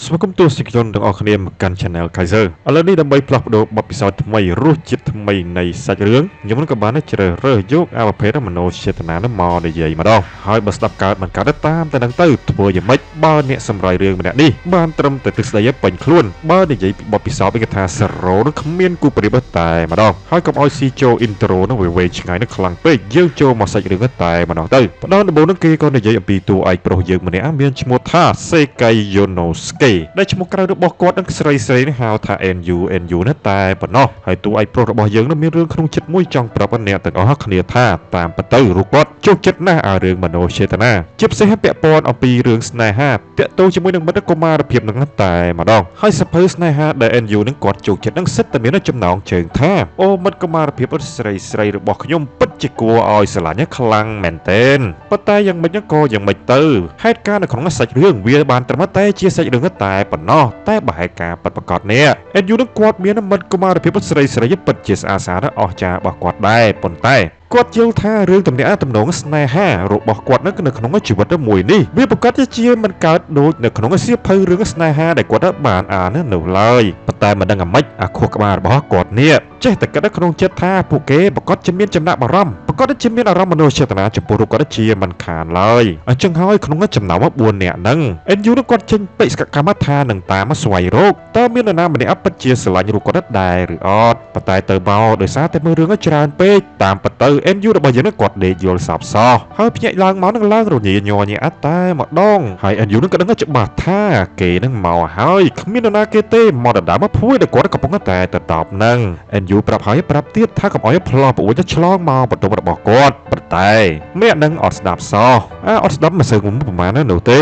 สมาคมตัวสิกยนទាំងអស់គ្នាមកកាន់ Channel Kaiser ឥឡូវនេះដើម្បីផ្លាស់ប្ដូរបទពិសោធន៍ថ្មីរសជាតិថ្មីនៃសាច់រឿងខ្ញុំក៏បានជ្រើសរើសយកអវភេទមនោចេតនាមកនិយាយម្ដងហើយបើស្ដាប់កើតមិនកើតតាមតែនឹងទៅធ្វើយ៉ាងម៉េចបើអ្នកសម្រាយរឿងម្នាក់នេះបានត្រឹមតែទស្សនវិជ្ជាពេញខ្លួនបើនិយាយពីបទពិសោធន៍ឯកថាសរោនឹងគ្មានគូប្រៀបតែម្ដងហើយកុំឲ្យស៊ីចូល intro នឹងវែងឆ្ងាយនឹងខ្លាំងពេកយើងចូលមកសាច់រឿងតែម្ដងទៅផ្ដងដំបូងនឹងគេក៏និយាយអំពីតួឯកប្រុសយើងម្នាក់មានឈ្មោះថាសេកៃយ៉ូណូស្កេដែលឈ្មោះក្រៅរបស់គាត់នឹងស្រីនេះហៅថា NU ណាតែប៉ុណ្ណោះហើយតួឯកប្រុសរបស់យើងនឹងមានរឿងក្នុងចិត្តមួយចង់ប្រាប់អ្នកទាំងអស់គ្នាថាតាមពិតទៅរូបគាត់ចូលចិត្តណាស់ឲ្យរឿងមនោចេតនាជាពិសេសពាក់ព័ន្ធអំពីរឿងស្នេហាតាក់ទងជាមួយនឹងមិត្តកុមារភាពនឹងតែម្ដងហើយសភៅស្នេហាដែល NU នឹងគាត់ចូលចិត្តនឹងសិតតែមានចំណងជើងថាអូមិត្តកុមារភាពស្រីរបស់ខ្ញុំពិតជាគួរឲ្យស្រឡាញ់ខ្លាំងមែនទែនប៉ុន្តែយ៉ាងម៉េចក៏យ៉ាងម៉េចទៅហេតុការណ៍នៅក្នុងសាច់រឿងវាបានត្រឹមតែជាសាច់រឿងតែប៉ុណ្ណោះតែបើហេតុការណ៍ពិតប្រាកដនេះ NU នឹងគាត់មានមិត្តកុមារភាពស្រីពិតជាស្អាតស្អាតអស្ចារ្យរបស់គាត់ដែរប៉ុន្តែគាត់យល់ថារឿងទំនាក់ទំនងស្នេហារបស់គាត់នៅក្នុងជីវិតមួយនេះវាប្រកាសជាមិនកើតដូចនៅក្នុងសៀវភៅរឿងស្នេហាដែលគាត់បានអាននោះឡើយប៉ុន្តែមិនដឹងអាម៉េចអាខួរក្បាលរបស់គាត់នេះចេះតែគិតក្នុងចិត្តថាពួកគេប្រកាសជាមានចំណាប់អារម្មណ៍ប្រកាសជាមានអារម្មណ៍មនោចេតនាចំពោះរូបគាត់ជាមិនខានឡើយអញ្ចឹងហើយក្នុងចំណោម4នាក់ហ្នឹង NU គាត់ចេញបេសកកម្មថានឹងតាមស្វែងរកតើមាននរណាម្នាក់ពិតជាស្រឡាញ់រូបគាត់ដែរឬអត់ប៉ុន្តែទៅមកដោយសារតែមើលរឿងច្រើនពេកតាមពិតទៅ NU របស់យើងគាត់ដេកយល់សោកសោះហើយភ្ញាក់ឡើងមកនឹងឡើងរញ៉េញ័រញ៉ាតែម្ដងហើយ NU ក៏ដឹងច្បាស់ថាគេនឹងមកហើយគ្មាននរណាគេទេមកដណ្ដើមមកភួយដែលគាត់កំពុងតែតបនឹង NU ប្រាប់ហើយប្រាប់ទៀតថាកុំឲ្យផ្លោះប្រួយទៅឆ្លងមកបន្ទប់របស់គាត់ប៉ុន្តែអ្នកនឹងអត់ស្ដាប់សោះអត់ស្ដាប់មិនសូវប្រហែលនោះទេ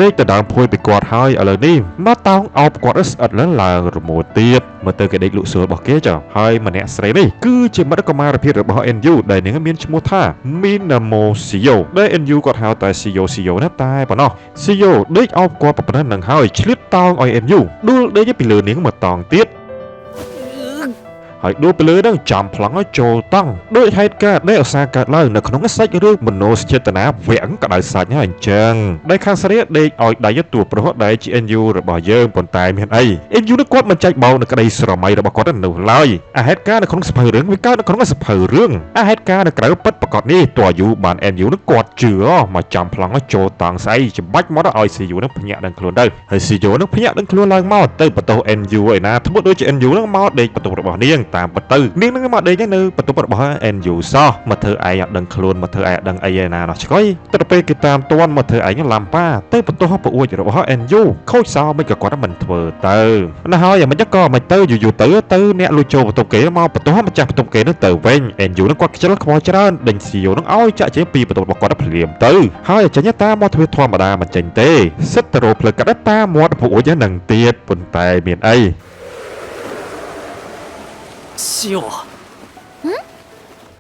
ដេកទៅដើមភួយពីគាត់ហើយឥឡូវនេះមកតោងអោបគាត់ស្អិតឡើងរមួលទៀតមើលទៅគេដេកលក់សួររបស់គេចុះហើយម្នាក់ស្រីនេះគឺជាមិត្តកុមារភាពរបស់ NU ដែលនាងមានឈ្មោះថា Minamo Sio ដែល NU គាត់ហៅតែ Sio ណាតែប៉ុណ្ណោះ Sio ដេកអោបគាត់ប៉ុណ្ណឹងនឹងហើយឆ្លៀតតោងឲ្យ NU ដួលដេកពីលើនាងមកតោងទៀតហើយដួលទៅលើនឹងចាំប្លង់ឲ្យចូលតង់ដោយហេតុការណ៍ដែលឧស្សាហ៍កើតឡើងនៅក្នុងសាច់រឿងមនោចេតនាវាំងក្តៅសាច់ហើយអញ្ចឹងដែលខាងស្រីដេកឲ្យដៃតួប្រុសដែលជា NU របស់យើងប៉ុន្តែមានអី NU នឹងគាត់មិនចាច់បោនៅក្តីស្រមៃរបស់គាត់នោះឡើយហេតុការណ៍នៅក្នុងសភៅរឿងវាកើតនៅក្នុងសភៅរឿងហេតុការណ៍នៅក្រៅពិតប្រាកដនេះតួយូបាន NU នឹងគាត់ជឿមកចាំប្លង់ឲ្យចូលតង់ស្អីច្បាច់មកដល់ឲ្យ CU នឹងភ្ញាក់ដឹងខ្លួនទៅហើយ CU នឹងភ្ញាក់ដឹងខ្លួនឡើងមកទៅបន្ទោស NU ឯណាធ្វើដូចជា NU នឹងមកដេកបន្ទោសរបស់នាងតាមពិតទៅនាងនឹងមកដេកនៅបន្ទប់របស់ NU សោះមកធ្វើឯងអត់ដឹងខ្លួនមកធ្វើឯងអត់ដឹងអីឯណាណោះឆ្កុយទៅពេលគេតាមតន់មកធ្វើឯងឡាំប៉ាទៅបន្ទោសប្អួយរបស់ NU ខូចសោមិនក៏គាត់មិនធ្វើទៅណាហើយយ៉ាងមិនក៏មិនទៅយូរទៅអ្នកលួចចូលបន្ទប់គេមកបន្ទោសម្ចាស់បន្ទប់គេនោះទៅវិញ NU នឹងគាត់ខ្ជិលខ្វល់ច្រើនដេញ CEO នឹងឲ្យចាក់ចេញពីបន្ទប់របស់គាត់ភ្លាមទៅហើយចេញតាមមកធ្វើធម្មតាមិនចេញទេសិតទៅរកផ្លូវកាត់តាមមាត់ប្អួយនឹងទៀតប៉ុន្តែមានអី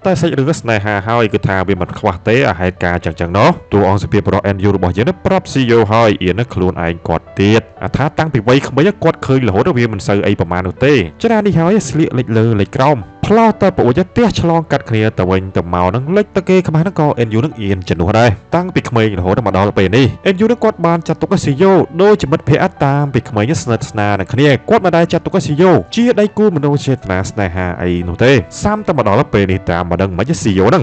តែសាច់រឿងស្នេហាហើយគឺថាវាមិនខ្វះទេហេតុការណ៍ចឹងនោះតួអង្គសុភាពរបស់ NU របស់យើងប្រាប់ CEO ហើយអៀនខ្លួនឯងគាត់ទៀតថាតាំងពីវ័យក្មេងគាត់ឃើញរហូតវាមិនសូវអីប្រមាណនោះទេច្រើននេះហើយស្លៀកលេចលើលេចក្រោមផ្លោតទៅប្អួយផ្ទះឆ្លងកាត់គ្នាទៅវិញទៅមកនឹងលេចទៅគេខ្មាស់នឹងក៏ NU នឹងអៀនជំនួសដែរតាំងពីក្មេងរហូតមកដល់ពេលនេះ NU នឹងគាត់បានចាត់ទុក CEO ដោយជាមិត្តភក្តិតាមពីក្មេងស្និទ្ធស្នាលនឹងគ្នាគាត់មិនដែលចាត់ទុក CEO ជាដៃគូមនោចេតនាស្នេហាអីនោះទេសាមតែមកដល់ពេលនេះតាមមិនដឹងមិន CEO ហ្នឹង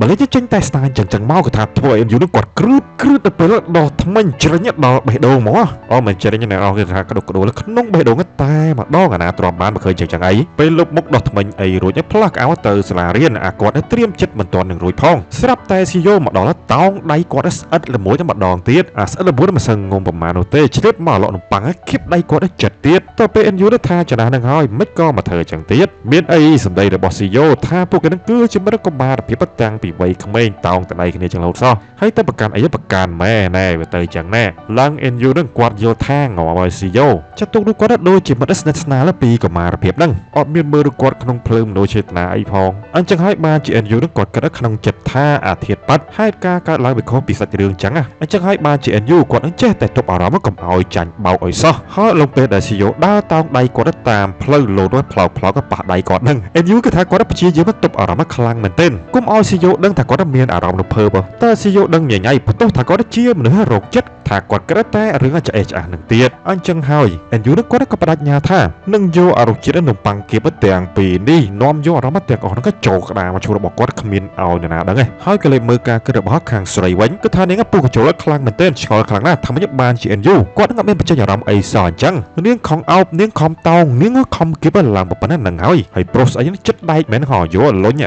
បើលេចចេញតែស្នាចឹងមកគាត់ថាធ្វើឲ្យ NU នឹងគាត់គ្រឺតទៅពេលដោះថ្មិញជ្រិញដល់បេះដូងហ្មងមិនជ្រិញណាអស់គេថាក្តុកក្តួលក្នុងបេះដូងតែម្ដងអាណាទ្រាំបានមិនឃើញចឹងអីពេលលុបមុខដោះថ្មិញអីរួចផ្លាស់កៅទៅសាលារៀនគាត់ត្រៀមចិត្តមិនទាន់នឹងរួចផងស្រាប់តែ CEO មកដល់តោងដៃគាត់ស្អិតល្មួយតែម្ដងទៀតស្អិតល្មួយមិនសឹងងុំប្រមាណនោះទេជ្រាបមកលក់នំប៉័ងគៀបដៃគាត់ចិត្តទៀតទៅពេល NU ថាចំណាស់នឹងហើយមិនក៏មកធ្វើចឹងទៀតមានអីសម្ដីរបស់ CEO ថាពួកគេនឹងគឺជាមិត្តកុមារភាពតាំងពីវ័យក្មេងតោងតដៃគ្នាចឹងរហូតសោះហើយទៅប្រកាន់អីប្រកាន់ម៉ែណែវាទៅចឹងណែឡើង NU នឹងគាត់យល់ថាងល់ឲ្យ CEO ចាត់ទុកនោះគាត់ដូចជាមិត្តស្និទ្ធស្នាលពីកុមារភាពហ្នឹងអត់មានមើលគាត់ក្នុងភ្លើងមនោចេតនាអីផងអញ្ចឹងហើយបានជា NU នឹងគាត់គិតក្នុងចិត្តថាអាធិតប៉ាត់ហេតុការកើតឡើងវាខុសពីសាច់រឿងចឹងអញ្ចឹងហើយបានជា NU គាត់នឹងចេះតែទប់អារម្មណ៍កុំឲ្យចាញ់បោកឲ្យសោះហើយលំពេលដែល CEO ដើរតោងដៃគាត់តាមផ្លូវលោតផ្លោក៏ប៉ះដៃគាត់ហ្នឹង NU គឺថាគាត់ព្យាយាមទប់អារម្មណ៍ខ្លាំងមែនទែនគុំឲ្យ CEO ដឹងថាគាត់មានអារម្មណ៍រំភើបតែស៊ីយ៉ូដឹងញញៃបន្ទោសថាគាត់ជាមនុស្សរោគចិត្តថាគាត់ក្រឹតតែរឿងឆ្អេះឆ្អាស់នឹងទៀតអញ្ចឹងហើយអេនយូនឹងគាត់ក៏បដិញ្ញាថានឹងយកអារម្មណ៍ចិត្តនំប៉័ងគៀបទាំងពីរនេះនាំយកអារម្មណ៍ទាំងអស់ហ្នឹងក៏ចូលក្តារមកឈ្មោះរបស់គាត់គ្មានឲ្យនរណាដឹងទេហើយក៏លេបមើលការគិតរបស់ខាងស្រីវិញគឺថានាងពុះកញ្ចូលខ្លាំងមែនទែនឆ្ងល់ខ្លាំងណាស់ថាមិនបានជាអេនយូគាត់នឹងអត់មានបញ្ចេញអារម្មណ៍អីសោះអញ្ចឹងនាងខំអោបនាងខំតោងនាងខំគៀបឡើងប៉ុណ្ណឹងហ្នឹងហើយប្រុសស្អីនេះចិត្តដែកមែនហ៎យកលុញ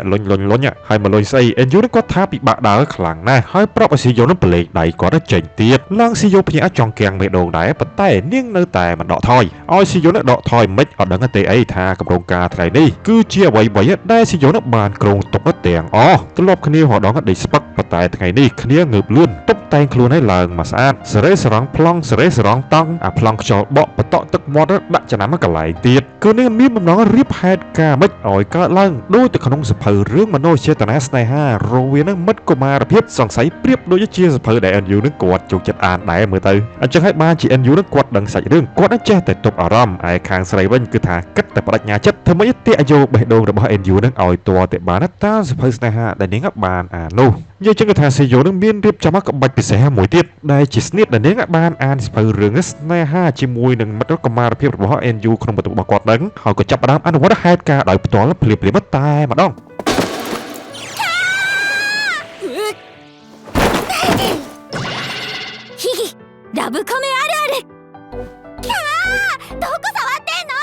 ហើយមកលុញស្អីអេនយូនឹងគាត់ថាពិបាកដើរខ្លាំងណាស់ហើយប្រាប់ឲ្យស៊ីយ៉ូនឹងប្រឡេកដៃគាត់ចេញទៀតឡើងស៊ីយ៉ូភ្ញាក់ចង់កៀងមេដងដែរប៉ុន្តែនាងនៅតែមិនដកថយឲ្យស៊ីយ៉ូនឹងដកថយមិនអត់ដឹងទេអីថាកម្រងការថ្ងៃនេះគឺជាអ្វីដែលស៊ីយ៉ូនឹងបានក្រុងទុកទាំងអស់ទម្លាប់គ្នារដងដេកស្ពឹកប៉ុន្តែថ្ងៃនេះគ្នាងើបលឿនតុបតែងខ្លួនឲ្យឡើងមកស្អាតសេរីសរងប្លង់សេរីសរងតង់អាប្លង់ខ្យល់បក់បតក់ទឹកមាត់ដាក់ចំណាំកន្លែងទៀតគឺនាងមានបំណងរៀបហេតុការមិនឲ្យកើតឡើងដូចទៅក្នុងសភៅរឿងមនោចេតនាស្នេហារវាងនឹងមិត្តកុមារភាពសង្ស័យប្រៀបដូចជាសភៅដែល NU នឹងគាត់ចូលចិត្តអានដែរមើលទៅអញ្ចឹងហើយបានជា NU នឹងគាត់ដឹងសាច់រឿងគាត់នឹងចេះតែទប់អារម្មណ៍ឯខាងស្រីវិញគឺថាគិតតែបដិញ្ញាចិត្តធ្វើម៉េចទាក់យកបេះដូងរបស់ NU នឹងឲ្យតទៅបានតាមសភៅស្នេហាដែលនាងបានអាននោះនិយាយចឹងគឺថាស៊ីយ៉ូនឹងមានរៀបចំក្បាច់ពិសេសមួយទៀតដែលជាស្នៀតដែលនាងបានអានសភៅរឿងស្នេហាជាមួយនឹងមិត្តកុមារភាពរបស់ NU ក្នុងបន្ទុករបស់គាត់នឹងហើយក៏ចាប់ផ្ដើមអនុវត្តហេតុការដោយផ្ទាល់ភ្លាមៗតែម្ដងラブコメあるあるキャーどこ触ってんの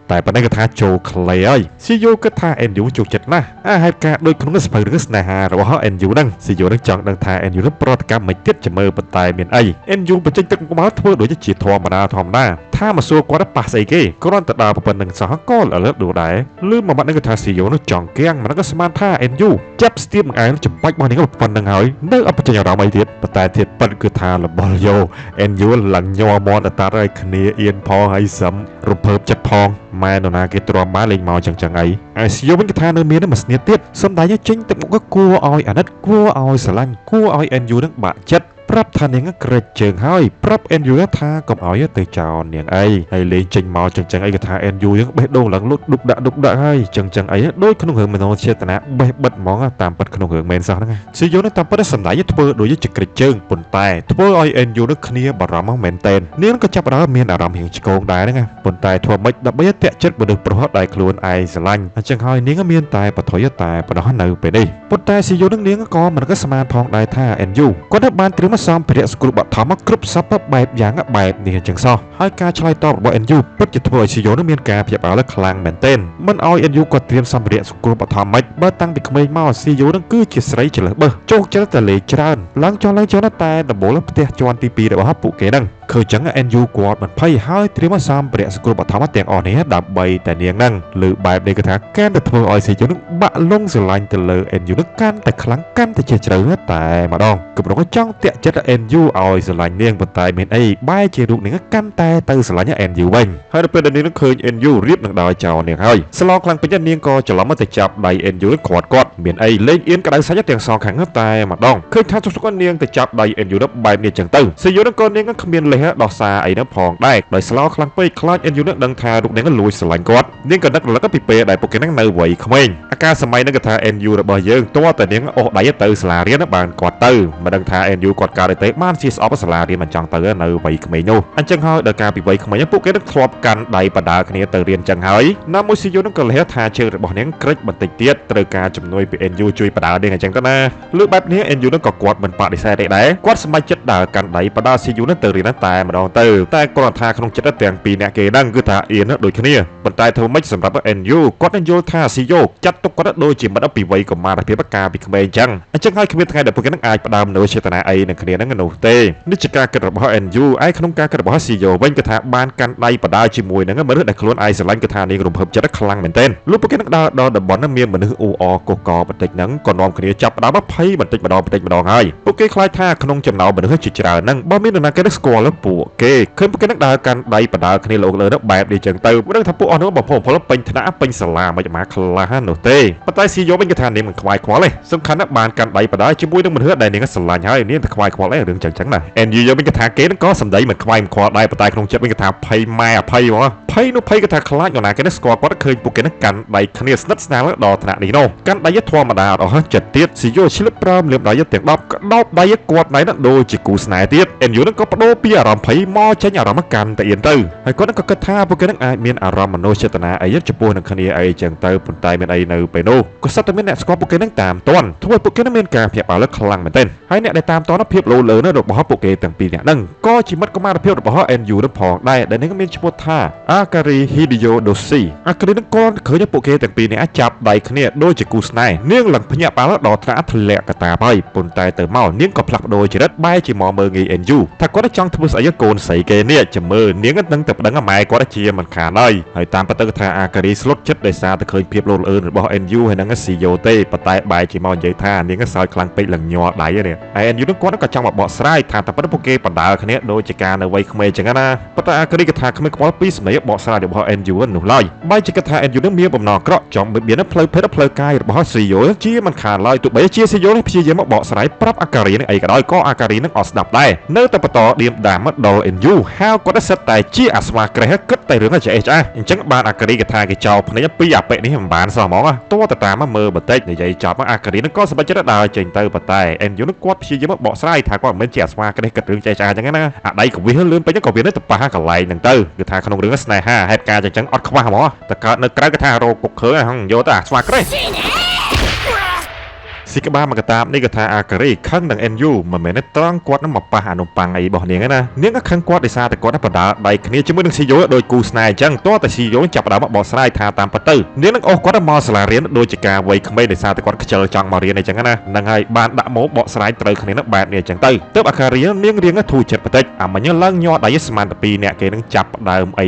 តែប៉ុណ្ណេះគឺថាចូលក្លេហើយស៊ីយ៉ូគិតថា NU ចូលចិត្តណាស់ហេតុការដូចក្នុងសភៅរឿងស្នេហារបស់ NU ហ្នឹងស៊ីយ៉ូនឹងចង់ដឹងថា NU នឹងប្រតិកម្មមិនទៀតជាមើលប៉ុន្តែមានអី NU បញ្ចេញទឹកមកមកធ្វើដូចជាធម្មតាថាមកសួរគាត់ប៉ះស្អីគេគ្រាន់តែដើរប៉ុណ្្នឹងសោះក៏ឥឡូវដូចដែរលឺមួយម៉ាត់ហ្នឹងគឺថាស៊ីយ៉ូនឹងចង់កៀងមិនក៏ស្មានថា NU ចាប់ស្ទាបនឹងឯងចំបាច់របស់នាងប៉ុណ្្នឹងហើយនៅអត់បញ្ចេញអារម្មណ៍អីទៀតប៉ុន្តែធៀបពិតគឺថាលបលយោ NU ឡើងញ័រមាត់តាឲ្យគ្នាអៀនផងហើយសឹមរំភើបចិត្តផងម៉ែនរណាគេទ្រាំបានលេងមកចឹងអីហើយស៊ីយ៉ូវិញគឺថានៅមានមួយស្នៀតទៀតសំដែងចេញទឹកមុខក៏គួរឲ្យអាណិតគួរឲ្យស្រឡាញ់គួរឲ្យ NU នឹងបាក់ចិត្តប្រាប់ថានាងក្រិចជើងហើយប្រាប់ NU ថាកុំឲ្យទៅចោលនាងអីហើយលេងចេញមកចឹងអីក៏ថា NU យើងបេះដូងឡើងលុតឌុកដាក់ហើយចឹងអីដូចក្នុងរឿងមនោចេតនាបេះបិទហ្មងតាមពិតក្នុងរឿងមែនសោះហ្នឹងស៊ីយ៉ូនឹងតាមពិតសម្ដែងធ្វើដូចជាក្រិចជើងប៉ុន្តែធ្វើឲ្យ NU នឹងគ្នាបារម្ភមែនតែននាងក៏ចាប់ផ្ដើមមានអារម្មណ៍រៀងឆ្កងដែរហ្នឹងប៉ុន្តែធ្វើម៉េចដើម្បីតាក់ចិត្តមនុស្សប្រុសដែលខ្លួនឯងស្រឡាញ់អញ្ចឹងហើយនាងមានតែបថុយតែបដោះនៅពេលនេះប៉ុន្តែស៊ីយ៉ូនឹងនាងក៏មិនក៏ស្មានផងដែរថា NU គាត់បានត្រៀមសម្ភារៈស្គ្រូបឋមគ្រប់សពបែបយ៉ាងបែបនេះអញ្ចឹងសោះហើយការឆ្លើយតបរបស់ NU ពិតជាធ្វើឲ្យស៊ីយ៉ូនឹងមានការភ្ញាក់ផ្អើលខ្លាំងមែនទែនមិនឲ្យ NU គាត់ត្រៀមសម្ភារៈស្គ្រូបឋមមិនបើតាំងពីក្មេងមកស៊ីយ៉ូនឹងគឺជាស្រីច្រឡឹះបឹសចូលចិត្តតែលេងច្រើនឡើងចុះតែដំបូលផ្ទះជាន់ទី2របស់ពួកគេហ្នឹងឃើញចឹង NU គាត់មិនភ័យហើយត្រៀមសម្ភារៈស្គ្រូបឋមទាំងអស់នេះដើម្បីតែនាងហ្នឹងលើបែបនេះគឺថាកាន់តែធ្វើឲ្យស៊ីយ៉ូនឹងបាក់លងស្រឡាញ់ទៅលើ NU នឹងកាន់តែខ្លាំងកាន់តែជ្រៅតែម្ដងកំពុងចង់តាក់ចិត្ត NU ឲ្យស្រឡាញ់នាងប៉ុន្តែមានអីបែរជារូបនាងកាន់តែទៅស្រឡាញ់ NU វិញហើយដល់ពេលដែលនាងនឹងឃើញ NU រៀបនឹងដើរចោលនាងហើយស្លងខ្លាំងពេញនាងក៏ច្រឡំទៅចាប់ដៃ NU នឹងគាត់មានអីលេងអៀនក្តៅសាច់ទាំងសងខាងតែម្ដងឃើញថាចុះគាត់នាងទៅចាប់ដៃ NU នឹងបែបនេះចឹងទៅស៊ីយ៉ូនឹងក៏នាងគ្មានលេះដោះសារអីនោះផងដែរដោយស្លខ្លាំងពេកខ្លាច NU នឹងដឹងថារូបនាងលួចស្រឡាញ់គាត់នាងក៏នឹករលឹកពីពេលដែលពួកគេនឹងនៅវ័យក្មេងអាការសម័យនឹងក៏ថា NU របស់យើងតើតែនាងអូសដៃទៅសាលារៀនបានគាត់ទៅមិនដឹងថា NU គាត់កើតអីទេបានជាស្អប់សាលារៀនមិនចង់ទៅនៅវ័យក្មេងនោះអញ្ចឹងហើយដល់ការពីវ័យក្មេងពួកគេនឹងធ្លាប់កាន់ដៃបដាគ្នាទៅរៀនចឹងហើយណាមួយស៊ីយ៉ូនឹងក៏លះថាជើងរបស់នាងក្រិចបន្តិចទៀតត្រូវការជំនួយពី NU ជួយបដានាងអញ្ចឹងទៅណាលើបែបនេះ NU នឹងក៏គាត់មិនបដិសេធទេដែរគាត់សម្រេចចិត្តដើរកាន់ដៃបដាស៊ីយ៉ូនឹងទៅរៀនតែម្ដងទៅតែគ្រាន់ថាក្នុងចិត្តទាំងពីរអ្នកគេហ្នឹងគឺថាអៀនដូចគ្នាប៉ុន្តែធ្វើម៉េចសម្រាប់ NU គាត់នឹងយល់ថាស៊ីយ៉ូចាត់ទុកគាត់ដូចជាមិត្តពីវ័យកុមារភាពការពីក្មេងចឹងអញ្ចឹងហើយគ្មានថ្ងៃដែលពួកគេនឹងអាចផ្ដើមនៅចេតនាអីនឹងគ្នាហ្នឹងនោះទេនេះជាការគិតរបស់ NU ឯក្នុងការគិតរបស់ស៊ីយ៉ូវិញគឺថាបានកាន់ដៃបដាជាមួយនឹងមនុស្សដែលខ្លួនឯងស្រឡាញ់គឺថានាងរំភើបចិត្តខ្លាំងមែនទែនលុះពួកគេនឹងដើរដល់តំបន់ហ្នឹងមានមនុស្សអ៊ូអរកុះកបន្តិចហ្នឹងក៏នាំគ្នាចាប់ផ្ដើមភ័យបន្តិចម្ដងហើយពួកគេខ្លាចថាក្នុងចំណោមមនុស្សជាច្រើនហ្នឹងបើមាននរណាគេស្គាល់ពួកគេឃើញពួកគេនឹងដើរកាន់ដៃបដាគ្នាលោកលើបែបនេះចឹងទៅមិនដឹងថាពួកអស់នោះបំផុសផលពេញថ្នាក់ពេញសាលាមិនមកខ្លះនោះទេប៉ុន្តែស៊ីយ៉ូវិញគឺថានាងមិនខ្វាយខ្វល់ទេសំខាន់ណាស់បានកាន់ដៃបដាជាមួយនឹងមនុស្សដែលនាងស្រឡាញ់ហើយនាងតែខ្វាយខ្វល់ឯរឿងចឹងណា NU វិញគឺថាគេនឹងក៏សម្ដីមិនខ្វាយមិនខ្វល់ដែរប៉ុន្តែក្នុងចិត្តវិញគឺថាភ័យម៉ែអភ័យហ្មងភ នោះភ័យក៏ថាខ្លាចនរណាគេស្គាល់គាត់ឃើញពួកគេនឹងកាន់ដៃគ្នាស្និទ្ធស្នាលដល់ថ្នាក់នេះនោះកាន់ដៃធម្មតាអស់ចិត្តទៀតស៊ីយ៉ូឆ្លឹបប្រើលៀមដៃទាំង10ក៏ដោបដៃគាត់ដៃនោះដូចជាគូស្នេហ៍ទៀតអេនយូនឹងក៏បដូរពីអារម្មណ៍ភ័យមកចេញអារម្មណ៍កាន់តែអៀនទៅហើយគាត់នឹងក៏គិតថាពួកគេនឹងអាចមានអារម្មណ៍មនោចេតនាអីចំពោះនឹងគ្នាអីចឹងទៅប៉ុន្តែមានអីនៅពេលនោះក៏សិតតែមានអ្នកស្គាល់ពួកគេនឹងតាមទាន់ធ្វើឲ្យពួកគេនឹងមានការភ្ញាក់ផ្អើលខ្លាំងមែនទែនហើយអ្នកដែលតាមទាន់ភាពលោលើរបស់ពួកគេទាំងពីរនាក់ហ្នឹងក៏ជាមិត្តកុមារភាពរបស់ NU នឹងផងដែរដែលនឹងមានឈ្មោះថា Akari Hideyoshi អាការីនឹងក៏ឃើញពួកគេទាំងពីរនាក់ចាប់ដៃគ្នាដូចជាគូស្នេហ៍នាងឡើងភ្ញាក់ផ្អើលដល់ថ្នាក់ធ្លាក់កតាបហើយប៉ុន្តែទៅមកនាងក៏ផ្លាស់ប្ដូរចរិតបែរជាមកមើលងាយ NU ថាគាត់ចង់ធ្វើស្អីកូនស្រីគេនេះចាំមើលនាងនឹងទៅប្តឹងម៉ែគាត់ជាមិនខានហើយតាមពិតទៅថាអាការីស្លុតចិត្តដោយសារតែឃើញភាពលោលឿនរបស់ NU ហើយនឹងស៊ីយ៉ូទេប៉ុន្តែបែរជាមកនិយាយថានាងសើចខ្លាំងពេកឡើងញ័រដៃនេះហើយ NU នឹងគាត់ក៏ចង់មកបកស្រាយថាតែប៉ុន្តែពួកគេបណ្ដាលគ្នាដូចជាការនៅវ័យក្មេងចឹងណាប៉ុន្តែអាការីក៏ថាគ្មានខ្វល់ពីសម្ដីបកស្រាយរបស់ NU នោះឡើយបែរជាគាត់ថា NU នឹងមានបំណងអាក្រក់ចង់បៀតបៀនផ្លូវភេទផ្លូវកាយរបស់ស៊ីយ៉ូជាមិនខានឡើយទោះបីជាស៊ីយ៉ូនេះព្យាយាមមកបកស្រាយប្រាប់អាការីនឹងអីក៏ដោយក៏អាការីនឹងអត់ស្ដាប់ដែរនៅតែបន្តឌៀមដាមមកដល់ NU ហៅគាត់សិតតែជាអាស្វាក្រេះគិតតែរឿងឆ្អេះឆ្អាអញ្ចឹងបានអាការីក៏ថាគេចោលភ្នែកពីអាប៉ិនេះមិនបានសោះហ្មងតោះទៅតាមមើលបន្តិចនិយាយចប់មកអាការីនឹងក៏សម្បត្តិចិត្តដើរចេញទៅប៉ុន្តែ NU នឹងគាត់ព្យាយាមមកបកស្រាយថាគាត់មិនមែនជាអាស្វាក្រេះគិតរឿងឆ្អេះឆ្អាអញ្ចឹងណាអាដៃក៏វាលឿនពេញក៏វានៅទៅប៉ះកន្លែងហ្នឹងទៅគឺថាក្នុងរឿងស្នេហាហេតុការណ៍អញ្ចឹងអត់ខ្វះហ្មងតែកើតនៅក្រៅគឺថារោគគុកឃើញហ្នឹងយកទៅអាស្វាក្រេះស៊ីក្បាលមកតាបនេះក៏ថាអាការីខឹងនឹង NU មិនមែនត្រង់គាត់នឹងមកប៉ះអានំប៉័ងអីរបស់នាងណានាងក៏ខឹងគាត់ដោយសារតែគាត់បដាដៃគ្នាជាមួយនឹងស៊ីយ៉ូដោយគូស្នេហ៍អញ្ចឹងតោះតែស៊ីយ៉ូចាប់ផ្ដើមមកបកស្រាយថាតាមពិតទៅនាងនឹងអូសគាត់មកសាលារៀនដូចជាការវ័យក្មេងដោយសារតែគាត់ខ្ជិលចង់មករៀនអីចឹងណាហ្នឹងហើយបានដាក់មកបកស្រាយត្រូវគ្នានឹងបែបនេះអញ្ចឹងទៅទើបអាការីនាងរៀងធូរចិត្តបន្តិចអាមិញឡើងញ័រដៃស្មានតែពីរអ្នកគេនឹងចាប់ផ្ដើមអ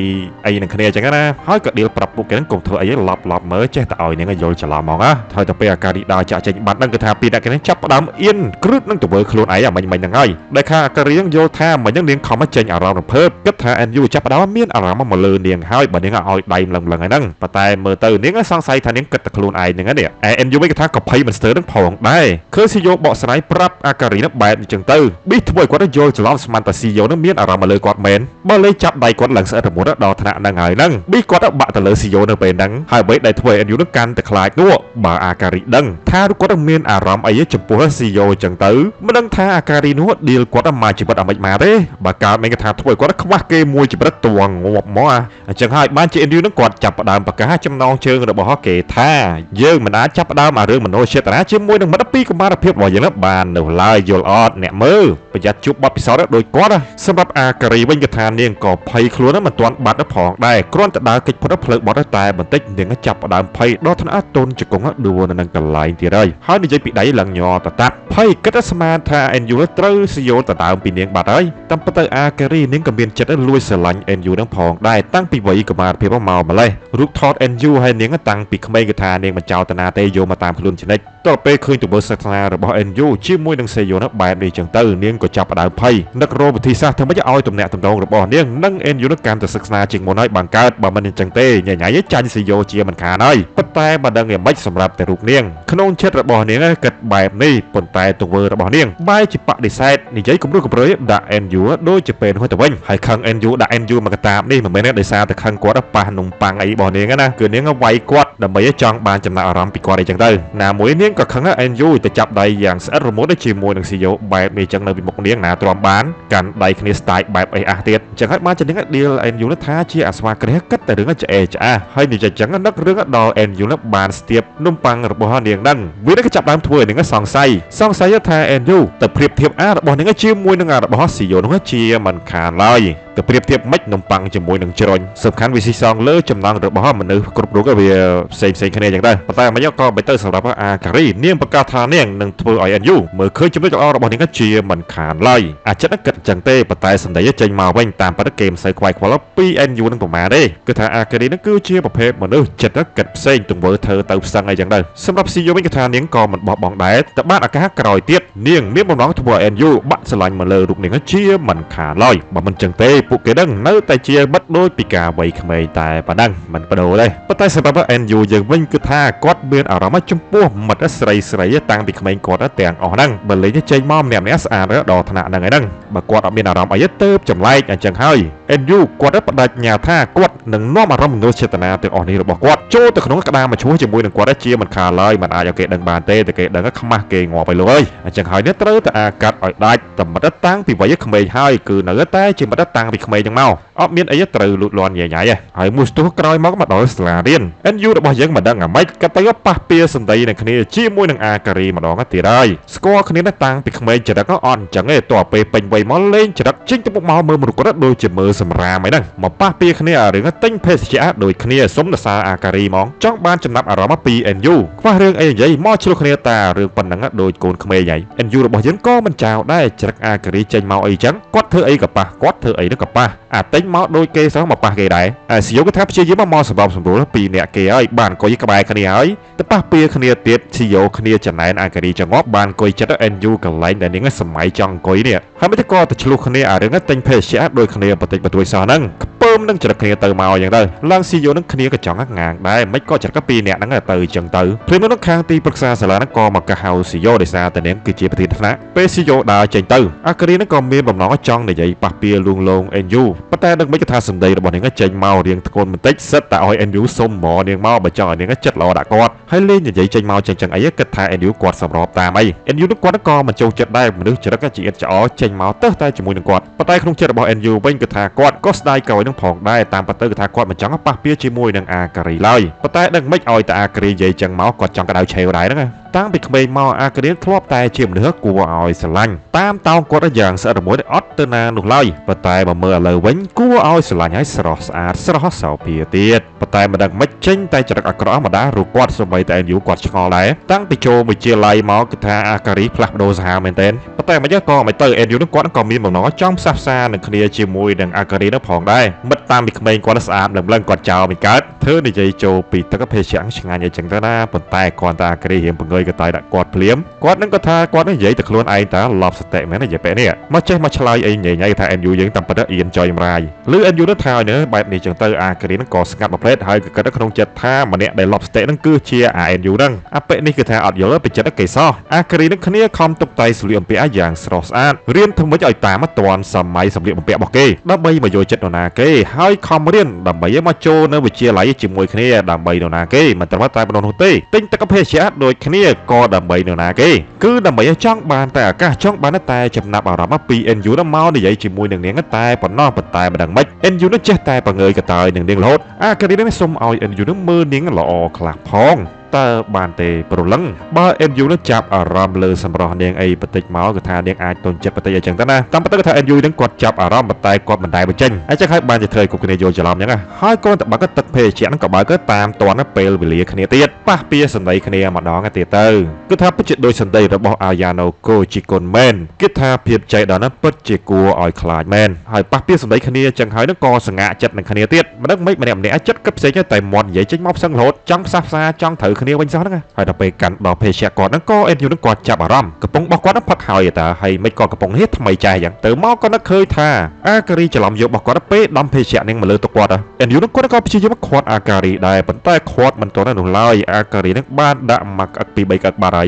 ីនឹងគ្នាអញ្ចឹងណាហើយក៏ដៀលប្រាប់ពួកគេនឹងកុំធ្វើអីឡប់មើលចេះតែឲ្យនាងយល់ច្រឡំហ្មងណាហើយទៅពេលអាការីដើរចាក់ចេញបាត់ហ្នឹងគឺថាពីរអ្នកគេនឹងចាប់ផ្ដើមអៀនគ្រឹតនឹងទៅធ្វើខ្លួនឯងអាមិញហ្នឹងហើយដែលខាអាការីយល់ថាមិញហ្នឹងនាងខំមកចេញអារម្មណ៍រំភើបគិតថា NU ចាប់ផ្ដើមមានអារម្មណ៍មកលើនាងហើយបើនាងឲ្យដៃម្លឹងហើយហ្នឹងប៉ុន្តែមើលទៅនាងសង្ស័យថានាងគិតតែខ្លួនឯងហ្នឹងនេះឯ NU វិញក៏ថាក៏ភ័យមិនស្ទើរនឹងផងដែរឃើញស៊ីយ៉ូបកស្រាយប្រាប់អាការីនឹងបែបអញ្ចឹងទៅប៊ីធ្វើឲ្យគាត់យល់ច្រឡំស្មានតែស៊ីយ៉ូនឹងមានអារម្មណ៍មកលើគាត់មែនបើលេចាប់ដៃគាត់ឡើងស្អិតរមុតដល់ថ្នាក់ហ្នឹងហើយហ្នឹងប៊ីគាត់បាក់ទៅលើស៊ីយ៉ូនៅពេលហ្នឹងហើយអ្វីដែលធ្វើឲ្យ NU នឹងកាន់តែខ្លាចនោះបើអាការីដឹងថាគាត់មានអារម្មណ៍អីចំពោះស៊ីយ៉ូចឹងទៅមិនដឹងថាអាការីនោះឌីលគាត់មកជីវិតអាម៉េចមកទេបើកើតមិនគេថាធ្វើឲ្យគាត់ខ្វះគេមួយជីវិតតួងាប់មកអញ្ចឹងហើយបានជា NU នឹងគាត់ចាប់ផ្ដើមប្រកាសចំណងជើងរបស់គេថាយើងមិនអាចចាប់ផ្ដើមអារឿងមនោចេតនាជាមួយនឹងមិត្តពីកុមារភាពរបស់យើងបាននៅឡើយយល់អត់អ្នកមើលប្រយ័ត្នជួបបទពិសោធន៍ដូចគាត់សម្រាប់អាការីវិញក៏ថានាងក៏ភ័យខ្លួនមិនទាន់បាត់ផងដែរគ្រាន់តែដើរកិច្ចផុតផ្លូវបត់តែបន្តិចនាងចាប់ផ្ដើមភ័យដល់ថ្នាក់តូនជង្គង់ដួលនៅនឹងកន្លែងទៀតហើយនិយាយពីដៃឡើងញ័រតតាប់ភ័យគិតស្មានថា NU ត្រូវស៊ីយ៉ូទៅដើមពីនាងបាត់ហើយតាមពិតទៅអាការីនាងក៏មានចិត្តលួចស្រឡាញ់ NU នឹងផងដែរតាំងពីវ័យកុមារភាពមកម្លេះរូបថត NU ហើយនាងតាំងពីក្មេងក៏ថានាងមិនចោលតាណាទេយកមកតាមខ្លួនចនិចតទៅពេលឃើញទង្វើសាសនារបស់ NU ជាមួយនឹងស៊ីយ៉ូនោះបែបនេះចឹងទៅនាងក៏ចាប់ផ្ដើមភ័យនឹករកវិធីសាស្ត្រធ្វើម៉េចឲ្យទំនាក់ទំនងរបស់នាងនិង NU នឹងកាន់តែសិក្សាជាងមុនហើយបានកើតបើមិនអញ្ចឹងទេញ៉ៃចាញ់ស៊ីយ៉ូជាមិនខានហើយប៉ុន្តែបើដឹងយ៉ាងម៉េចសម្រាប់តែរូបនាងក្នុងចិត្តរបស់នាងគិតបែបនេះប៉ុន្តែទង្វើរបស់នាងបែរជាបដិសេធនិយាយគំរោះគំរើយដាក់ NU ដូចជាពេលនោះទៅវិញហើយខឹង NU ដាក់ NU មកកតាបនេះមិនមែនដោយសារតែខឹងគាត់ប៉ះនំប៉័ងអីរបស់នាងណាគឺនាងវាយគាត់ដើម្បីចង់បានចំណាប់អារម្មណ៍ពីគាត់អីចឹងទៅណាមួយនាងក៏ខឹង NU ទៅចាប់ដៃយ៉ាងស្អិតរមួតជាមួយនឹងស៊ីយ៉ូបែបនេះចឹងនៅពីមុខនាងណាទ្រាំបានកាន់ដៃគ្នាស្ទាយបែបអីអះទៀតចឹងហើយបានជានាងឌីល NU ថាជាអាស្វាក្រេះគិតតែរឿងឆ្អេឆ្អាហើយនិយាយចឹងនឹករឿងដល់ NU បានស្ទាបនំប៉័ងរបស់នាងហ្នឹងវានឹងចាប់ដើមធ្វើឲ្យនាងសង្ស័យថា NU ទៅប្រៀបធៀបអារបស់នាងជាមួយនឹងអារបស់ស៊ីយ៉ូនោះជាមិនខានឡើយទៅប្រៀបធៀបមិននំប៉័ងជាមួយនឹងជ្រុញសំខាន់វាស៊ីសងលើចំណងរបស់មនុស្សគ្រប់រូបវាផ្សេងគ្នាចឹងដែរប៉ុន្តែមិនក៏បីទៅសម្រាប់អាការីនាងប្រកាសថានាងនឹងធ្វើឲ្យ NU មើលឃើញចំណុចល្អរបស់នាងជាមិនខានឡើយអាចចិត្តគិតចឹងទេប៉ុន្តែសម្ដីចេញមកវិញតាមពិតគេមិនសូវខ្វាយខ្វល់ពី NU នឹងប្រមាណទេគឺថាអាការីនឹងគឺជាប្រភេទមនុស្សចិត្តគិតផ្សេងទង្វើធ្វើទៅផ្សឹងអីចឹងដែរសម្រាប់ស៊ីយ៉ូវិញគឺថានាងក៏មិនបោះបង់ដែរតែបានឱកាសក្រោយទៀតនាងមានបំណងធ្វើឲ្យ NU បាក់ស្រឡាញ់មកលើរូបនាងជាមិនខានឡើយបើមិនចឹងទេពួកគេនឹងនៅតែជាបិទដូចពីការវ័យក្មេងតែប៉ុណ្ណឹងមិនបដូរទេប៉ុន្តែសម្រាប់ NU យើងវិញគឺថាគាត់មានអារម្មណ៍ចំពោះមិត្តស្រីតាំងពីក្មេងគាត់ទាំងអស់ហ្នឹងបើលេងចេញមកម្នាក់ស្អាតដល់ថ្នាក់ហ្នឹងឯហ្នឹងបើគាត់អត់មានអារម្មណ៍អីទេចម្លែកអញ្ចឹងហើយ NU គាត់បដិញ្ញាថាគាត់ នឹងនាំអារម្មណ៍មនោចេតនាទាំងអស់នេះរបស់គាត់ចូលទៅក្នុងក្តារមកឈ្មោះជាមួយនឹងគាត់ជាមិនខានឡើយមិនអាចឲ្យគេដឹងបានទេតែគេដឹងខ្មាស់គេងាប់ไปលើអញ្ចឹងហើយនេះត្រូវតែអាកាត់ឲ្យដាច់តែមិត្តតាំងពីវ័យក្មេងហើយគឺនៅតែជាមិត្តតាំងពីក្មេងចឹងមកអត់មានអីត្រូវលូតលាស់ញ៉ៃញ៉ៃហើយមួយស្ទុះក្រោយមកដល់សាលារៀន NU របស់យើងមិនដឹងអាម៉េចក៏ទៅប៉ះពាល់សម្ដីនឹងគ្នាជាមួយនឹងអាការីម្ដងទៀតហើយស្គាល់គ្នាតាំងពីក្មេងចរិតអត់អញ្ចឹងទេតើពេលពេញវ័យមកលេងចរិតចេញទៅមុខមកមើលមនុស្សគាត់ដូចជាមើលសម្រាមហ្នឹងមកប៉ះពាល់គ្នារឿងទិញភេសជ្ជៈដូចគ្នាសុំដសារអាការីហ្មងចង់បានចំណាប់អារម្មណ៍ពី NU ខ្វះរឿងអីនិយាយមកឆ្លោះគ្នាតារឿងប៉ុណ្ណឹងដូចកូនក្មេងហើយ NU របស់យើងក៏មិនចោលដែរចរិតអាការីចេញមកអីចឹងគាត់ធ្វើអីក៏ប៉ះគាត់ធ្វើអីនឹងក៏ប៉ះអាទិញមកដូចគេសោះមកប៉ះគេដែរអាស៊ីយ៉ូក៏ថាព្យាយាមមកសម្របសម្រួលពីអ្នកគេហើយបានកុយក្បែរគ្នាហើយទៅប៉ះពាល់គ្នាទៀតស៊ីយ៉ូគ្នាចំណែនអាការីចងប់បានកុយចិត្ត NU កន្លែងដែលនាងសម័យចង់អង្គុយនេះហើយមិនទៅក៏ទៅឆ្លោះគ្នាអារឿងទិញភេសជ្ជៈដូចគ្នាបន្តិចបន្តួចសោះហ្នឹងពើមនឹងចរិតគ្នាទៅមកយ៉ាងទៅឡើងស៊ីយ៉ូនឹងគ្នាក៏ចង់ងាងដែរមិនក៏ចរិតក៏ពីរអ្នកហ្នឹងទៅអញ្ចឹងទៅព្រមនឹងខាងទីប្រឹក្សាសាលាហ្នឹងក៏មកកហៅស៊ីយ៉ូដោយសារតែនាងគឺជាប្រធានថ្នាក់ពេលស៊ីយ៉ូដើរចេញទៅអាការីហ្នឹងក៏មានបំណងចង់និយាយប៉ះពាល់លួងលោម NU ប៉ុន្តែនឹងមិនថាសម្ដីរបស់នាងចេញមករៀងធ្ងន់បន្តិចសិតតែឲ្យ NU សុំមកនាងមកបើចង់ឲ្យនាងចិត្តល្អដាក់គាត់ហើយលេងនិយាយចេញមកចឹងអីគិតថា NU គាត់សម្របតាមអី NU នឹងគាត់ក៏មិនចូលចិត្តដែរមនុស្សចរិតក៏ជាអិតច្អចេញមកទៅតែជាមួយនឹងគាត់ប៉ុន្តែក្នុងចិត្តរបស់ NU វិញគឺថាគាត់ក៏ស្ដាយក្រោយនឹងផងដែរតាមពិតទៅគឺថាគាត់មិនចង់ប៉ះពាល់ជាមួយនឹងអាការីឡើយប៉ុន្តែដឹងមិនឲ្យតែអាការីនិយាយចឹងមកគាត់ចង់កដៅឆេវដែរហ្នឹងតាំងពីក្មេងមកអាការីធ្លាប់តែជាមនុស្សគួរឲ្យស្រឡាញ់តាមតោងគាត់យ៉ាងស្អិតរមួយអត់ទៅណានោះឡើយប៉ុន្តែបើមើលឥឡូវវិញគួរឲ្យស្រឡាញ់ឲ្យស្រស់ស្អាតស្រស់សោភាទៀតប៉ុន្តែមិនដឹងមិនចេញតែចរិតអាក្រក់ម្ដារូគាត់សម្បីតែ NU គាត់ឆ្ងល់ដែរតាំងពីចូលវិទ្យាល័យមកគឺថាអាការីផ្លាស់ប្ដូរសាហាវមែនទែនប៉ុន្តែមិនក៏មិនទៅ NU នឹងគាត់ក៏មានបំណងចង់ផ្សះផ្សានឹងគ្នាជាមួយនឹងអាការីនោះផងដែរមិត្តតាមពីក្មេងគាត់ស្អាតលឹងគាត់ចោលមិនកើតធ្វើនិយាយចូលពីទឹកភេសជ្ជៈឆ្ងាញ់អីចឹងទៅណាប៉ុន្តែគាត់តាអាការីរៀងបង្ងើយកតាយដាក់គាត់ភ្លាមគាត់នឹងក៏ថាគាត់និយាយទៅខ្លួនឯងតាឡប់សតិមែននិយាយពេលនេះមកចេះមកឆ្លើយអីញ៉ៃថា NU យើងតាមពិតអៀនចុយម្រាយឬ NU នោះថាឲ្យបែបនេះចឹងទៅអាការីនឹងក៏ស្ងាត់មួយផ្លេតហើយក៏គិតក្នុងចិត្តថាម្នាក់ដែលឡប់សតិនឹងគឺជាអា NU នឹងអាពេលនេះគឺថាអត់យល់ពីចិត្តគេសោះអាការីនឹងគ្នាខំតុបតែងស្លៀកបំពាក់យ៉ាងស្រស់ស្អាតរៀនធ្វើម៉េចឲ្យតាមតាន់សម័យសម្លៀកបំពាក់របស់គេដើម្បីមកយកចិត្តនរណាគេហើយខំរៀនដើម្បីមកចូលនៅវិទ្យាល័យជាមួយគ្នាដើម្បីនរណាគេមិនត្រឹមតែប៉ុណ្ណោះនោះទេទិញទឹកភេសជ្ជៈដូចគ្នាក៏ដើម្បីនរណាគេគឺដើម្បីឲ្យចង់បានតែឱកាសចង់បានតែចំណាប់អារម្មណ៍ពី NU នោះមកនិយាយជាមួយនឹងនាងតែប៉ុណ្ណោះប៉ុន្តែមិនដឹងម៉េច NU នោះចេះតែបង្ងើយកតើនឹងនាងរហូតអាការីនឹងសុំឲ្យ NU នោះមើលនាងល្អខ្លះផងតើបានទេប្រឡឹងបើ NU នឹងចាប់អារម្មណ៍លើសម្រស់នាងអីបន្តិចមកគឺថានាងអាចទន់ចិត្តបន្តិចអញ្ចឹងទៅណាតាមពិតគឺថា NU នឹងគាត់ចាប់អារម្មណ៍ប៉ុន្តែគាត់មិនដែរបញ្ចេញអញ្ចឹងហើយបានជាធ្វើឲ្យគ្រប់គ្នាយល់ច្រឡំអញ្ចឹងហើយគាត់ទៅបើកទឹកភេសជ្ជៈនឹងក៏បើកតាមតាន់ពេលវេលាគ្នាទៀតប៉ះពាសម្ដីគ្នាម្ដងទៀតទៅគឺថាពិតជាដូចសម្ដីរបស់អាយ៉ាណូកូជីគុនមែនគឺថាភាពចៃដន្យនឹងពិតជាគួរឲ្យខ្លាចមែនហើយប៉ះពាសម្ដីគ្នាអញ្ចឹងហើយនឹងក៏សង្ហាចិត្តនឹងគ្នាទៀតមិនដឹងមិនម្នាក់ចិត្តគិតផ្សេងតែមាត់និយាយចេញមកផ្សឹងរហូតចង់ផ្សះផ្សាចង់ត្រូវគ្នាវិញសោះហ្នឹងហើយដល់ពេលកាន់ដល់ភេសជ្ជៈគាត់ហ្នឹងក៏ NU នឹងគាត់ចាប់អារម្មណ៍កំពុងរបស់គាត់ហ្នឹងផឹកហើយតាហើយមិនក៏កំពុងនេះថ្មីចាស់អញ្ចឹងទៅមកក៏នឹកឃើញថាអាការីច្រឡំយករបស់គាត់ពេលដំភេសជ្ជៈនឹងមកលើតុគាត់ NU នឹងគាត់ក៏ព្យាយាមខាត់អាការីដែរប៉ុន្តែខាត់មិនទាន់នោះឡើយអាការីនឹងបានដាក់មកអឹកពី3កឹកបាត់ហើយ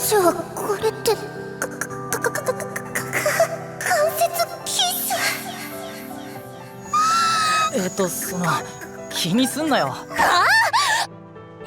じゃあこれって関節キス気にすんなよ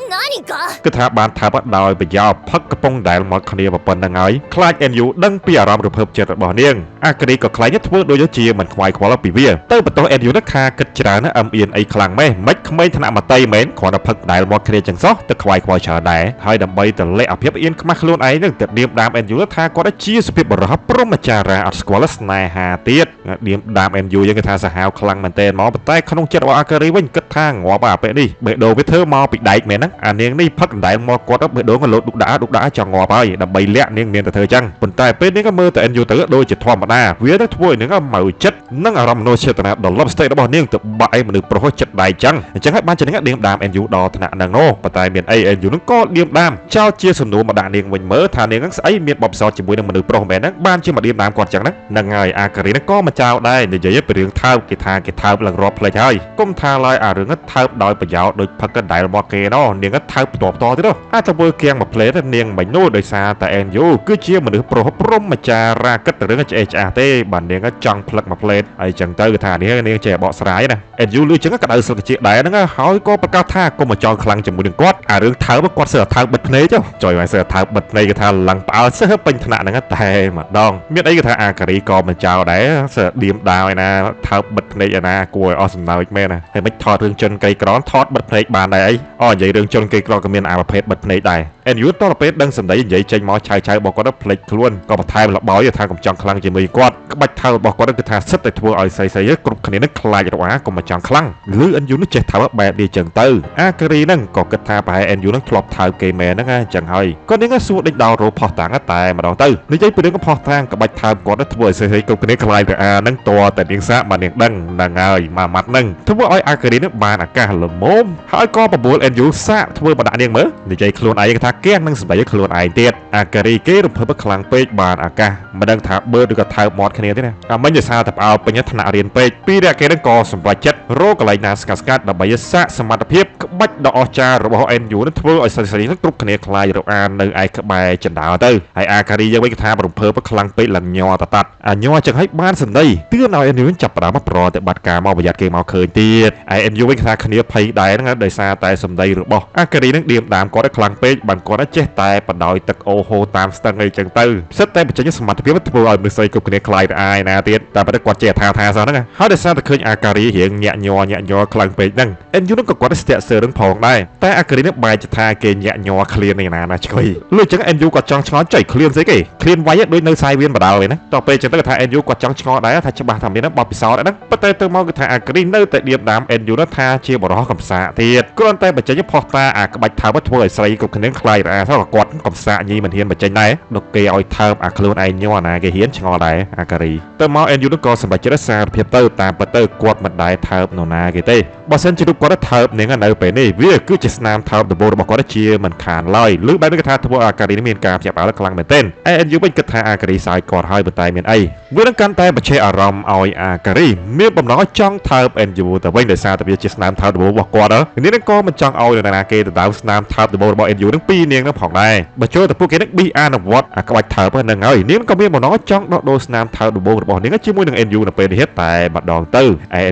何かគឺថាបានថាបាត់ដោយប្រយោលផឹកកំពុងដែលមកគ្នាប៉ុណ្្នឹងហើយខ្លាច NU ដឹងពីអារម្មណ៍រភើបចិត្តរបស់នាងអាការីក៏ខ្លាចធ្វើដូចជាមិនខ្វាយខ្វល់ពីវាទៅបន្ទោស NU នឹងខាគិតច្រើនអឹមអៀនអីខ្លាំងម៉េះមិនក្មេងថ្នាក់មតីមែនគ្រាន់តែផឹកដែលមកគ្នាចឹងសោះទៅខ្វាយខ្វល់ច្រើនដែរហើយដើម្បីទៅលេខអាភិបអៀនខ្មាស់ខ្លួនឯងនឹងទៅនាមដាម NU ថាគាត់ជាសុភាពបរិះព្រមចារាអត់ស្គាល់ស្នេហាទៀតនាមដាម NU យើងគេថាសាហាវខ្លាំងមែនទែនមកប៉ុន្តែក្នុងចិត្តរបស់អាការីវិញគិតថាងាប់អាពេលនេះបេះដូងវាធ្វើមកពីដែកមែនហ្នឹងអានាងនេះផឹកដដែលមកគាត់បេះដូងក៏លោតឌុកដាចង់ងាប់ហើយដើម្បីលាក់នាងមានតែធ្វើចឹងប៉ុន្តែពេលនេះក៏មើលតែ NU ទៅដូចជាធម្មតាវានឹងធ្វើឲ្យនាងម៉ៅចិត្តនិងអារម្មណ៍មនោចេតនាដ៏លប់ស្ទេរបស់នាងទៅបាក់ឲ្យមនុស្សប្រុសចិត្តដែកចឹងអញ្ចឹងហើយបានជានាងដៀមដាម NU ដល់ថ្នាក់ហ្នឹងនោះប៉ុន្តែមានអី NU នឹងក៏ដៀមដាមចោលជាសំណួរមកដាក់នាងវិញមើលថានាងហ្នឹងស្អីមានបបផ្សោតជាមួយនឹងមនុស្សប្រុសមែនហ្នឹងបានជាមកដៀមដាមគាត់ចឹងហ្នឹងហើយអាការីហ្នឹងក៏មកចោលដែរនិយាយពីរឿងថើបគេថើបឡើងរាប់ផ្លេចហើយកុំថាឡើយអារឿងថើបដោយប្រយោលដូចផឹកកណ្ដែលរបស់គេណោះនាង ថើបតបតទៀតអាចទៅធ្វើគៀងមួយផ្លេតនាងមិននោះដោយសារតែ NU គឺជាមនុស្សប្រុសព្រមចារាគិតរឿងឆ្អេះឆ្អាស់ទេបាទនាងចង់ផ្លឹកមួយផ្លេតហើយចឹងទៅគឺថានាងចេះបកស្រាយណា NU លឺចឹងក៏ដៅស្លឹកជាដែរហ្នឹងហើយក៏ប្រកាសថាកុំមកចោលខ្លាំងជាមួយនឹងគាត់អារឿងថើបគាត់សើថើបបិទភ្នែកចុយឲ្យសើថើបបិទភ្នែកគេថាឡើងផ្អើលសើពេញថ្នាក់ហ្នឹងតែម្ដងមានអីគេថាអាការីក៏មិនចោលដែរសើឌៀមដាវឯណាថើបបិទភ្នែកឯណាគួរឲ្យអស់សំណើចមែនណាហើយមិនថតរឿងជនក្រីក្រថតបិទភ្នែកបានដែរអីនិយាយរឿងជនក្រីក្រក៏មានអាប្រភេទបិទភ្នែកដែរ NU តរពេលដឹងសម្ដីនិយាយចេញមកឆៅរបស់គាត់ផ្លេចខ្លួនក៏បន្ថែមលបោយថាកុំចង់ខ្លាំងជាមួយគាត់ក្បាច់ថើរបស់គាត់គឺថាសិតតែធ្វើឲ្យស្រីៗគ្រប់គ្នានឹងខ្លាចរអាកុំមកចង់ខ្លាំងឬ NU នឹងចេះថើបែបនេះចឹងទៅអាការីនឹងក៏គិតថាប្រហែល NU នឹងធ្លាប់ថើគេមែនហ្នឹងចឹងហើយគាត់នឹងសួរដេញដោលរោផោះតាំងតែម្ដងទៅនិយាយពីរឿងផោះតាំងក្បាច់ថើគាត់ធ្វើឲ្យស្រីៗគ្រប់គ្នាខ្លាចរអានឹងតតែនាងសាបាននាងដឹងហ្នឹងហើយមួយម៉ាត់ហ្នឹងធ្វើឲ្យអាការីនឹងបានអាកាសល្មមហើយក៏បបួល NU សាកធ្វើបដាក់នាងមើលនិយាយខ្លួនឯងថាគៀងនឹងសម្ដីខ្លួនឯងទៀតអាការីគេរំភើបខ្លាំងពេកបានអាកាសមិនដឹងថាបើឬក៏ថើបមាត់គ្នាទេណាអាមិញដោយសារតែផ្អើលពេញថ្នាក់រៀនពេកពីរអ្នកគេនឹងក៏សម្រេចចិត្តរកកន្លែងណាស្កាត់ដើម្បីសាកសមត្ថភាពក្បាច់ដ៏អស្ចារ្យរបស់ NU នឹងធ្វើឲ្យស្រីៗនឹងគ្រប់គ្នាខ្លាចរអានៅឯក្បែរចណ្ដោទៅហើយអាការីយើងវិញគេថារំភើបខ្លាំងពេកលញ័រតាត់អាញ័រចឹងឲ្យបានសម្ដីទឿនឲ្យ NU ចាប់ផ្ដើមប្រតិបត្តិការមកប្រយ័ត្នគេមកឃើញទៀតហើយ NU វិញគេថាគ្នាភ័យដែរហ្នឹងដោយសារតែសម្ដីរបស់អាការីនឹងឌៀមដាមគាត់ខ្លាំងពេកបានគាត់ចេះតែបដោយទឹកអូហូតាមស្ទឹងអីចឹងទៅសិតតែបញ្ចេញសមត្ថភាពធ្វើឲ្យមនុស្សស្រីគ្រប់គ្នាខ្លាចរអាឯណាទៀតតែប៉ុន្តែគាត់ចេះថាសោះហ្នឹងហើយដោយសារតែឃើញអាការីរៀងញាក់ញ័រខ្លាំងពេកហ្នឹង NU នឹងក៏គាត់ស្ទាក់សើរឿងផងដែរតែអាការីនឹងបែរជាថាគេញាក់ញ័រឃ្លានឯណាឆ្កុយលុះចឹង NU គាត់ចង់ឆ្ងល់ចុយឃ្លានស្អីគេឃ្លានវាយដូចនៅសាយវៀនបដាលឯណាតទៅពេលចឹងទៅថា NU គាត់ចង់ឆ្ងល់ដែរថាច្បាស់ថាមានបបពិសោធន៍ហ្នឹងប៉ុន្តែទៅមកគឺថាអាការីនៅតែឌៀមដាម NU នោះថាជាបរិះកំសាកទៀតគ្រាន់តែបញ្ចេញផុសតាអាក្បាច់ថើបធ្វើឲ្យស្រីគ្រប់គ្នាខ្លាចរអាថាគាត់កំសាកញីមិនហ៊ានបញ្ចេញដែរដល់គេឲ្យថើបអាខ្លួនឯងញ័រណាគេហ៊ានឆ្ងល់ដែរអាការីទៅមក NU នោះក៏សម្រេចចិត្តសារភាពទៅតាមពិតទៅគាត់មិនដែរថើបនរណាគេទេបើសិនជារូបគាត់ថើបនាងនៅពេលនេះវាគឺជាស្នាមថើបដំបូងរបស់គាត់ជាមិនខានឡើយឬបែបនេះគេថាធ្វើអាការីនេះមានការភ្ញាក់ផ្អើលខ្លាំងមែនទែន NU វិញគិតថាអាការីសាយគាត់ហើយប៉ុន្តែមានអីវានឹងកាន់តែបញ្ឆេះអារម្មណ៍ឲ្យអាការីមានបំណងចង់ថើប NU ទៅវិញដោយសារតែវាជាស្នាមថើបដំបូងរបស់គាត់នាងនឹងក៏មិនចង់ឲ្យនរណាគេទៅដៅស្នាមថើបដំបូងរបស់ NU នឹងពីរនាងនឹងផងដែរបើចូលទៅពួកគេនឹងប៊ីអនុវត្តអាក្បាច់ថើបហ្នឹងហើយនាងក៏មានបំណងចង់ដកដូរស្នាមថើបដំបូងរបស់នាងជាមួយនឹង NU នៅពេលនេះតែម្ដងទៅ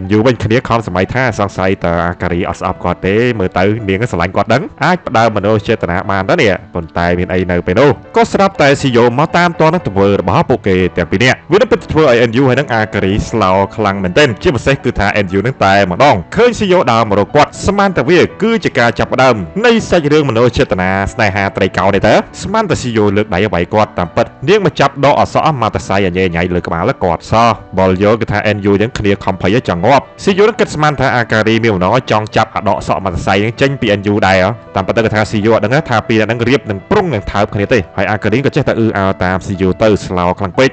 NU វិញគ្នាខំសម័យថាសង្ស័យតើអាការីអត់ស្អប់គាត់ទេមើលទៅនាងស្រឡាញ់គាត់ដឹងអាចផ្ដើមមនោចេតនាបានទៅនេះប៉ុន្តែមានអីនៅពេលនោះក៏ស្រាប់តែស៊ីយ៉ូមកតាមតនឹងទង្វើរបស់ពួកគេទាំងពីរនាក់វានឹងពិតធ្វើឲ្យ NU ហើយនឹងអាការីស្លោខ្លាំងមែនទែនជាពិសេសគឺថា NU នឹងតែម្ដងឃើញស៊ីយ៉ូដើរមករកគាត់ស្មានតែវាគឺជាការចាប់ផ្ដើមនៃសាច់រឿងមនោចេតនាស្នេហាត្រីកោណនេះតើស្មានតែស៊ីយ៉ូលើកដៃឲ្យគាត់តាមពិតនាងមកចាប់ដកអសអមកតសៃអញញ៉ៃលើក្បាលគាត់សោះបលយោគឺថា NU យ៉ាងគ្នាខំភ័យចង់ងាប់ស៊ីយ៉ូនឹងគិតស្មានថាអាការីមានបំណងចង់ចាប់អាដកសក់មកតសៃនឹងចេញពី NU ដែរតាមពិតគឺថាស៊ីយ៉ូអត់ដឹងថាពីនឹងរៀបនឹងប្រុងនឹងថើបគ្នាទេហើយអាការីក៏ចេះតែអើតាមស៊ីយ៉ូទៅស្លោខ្លាំងពេក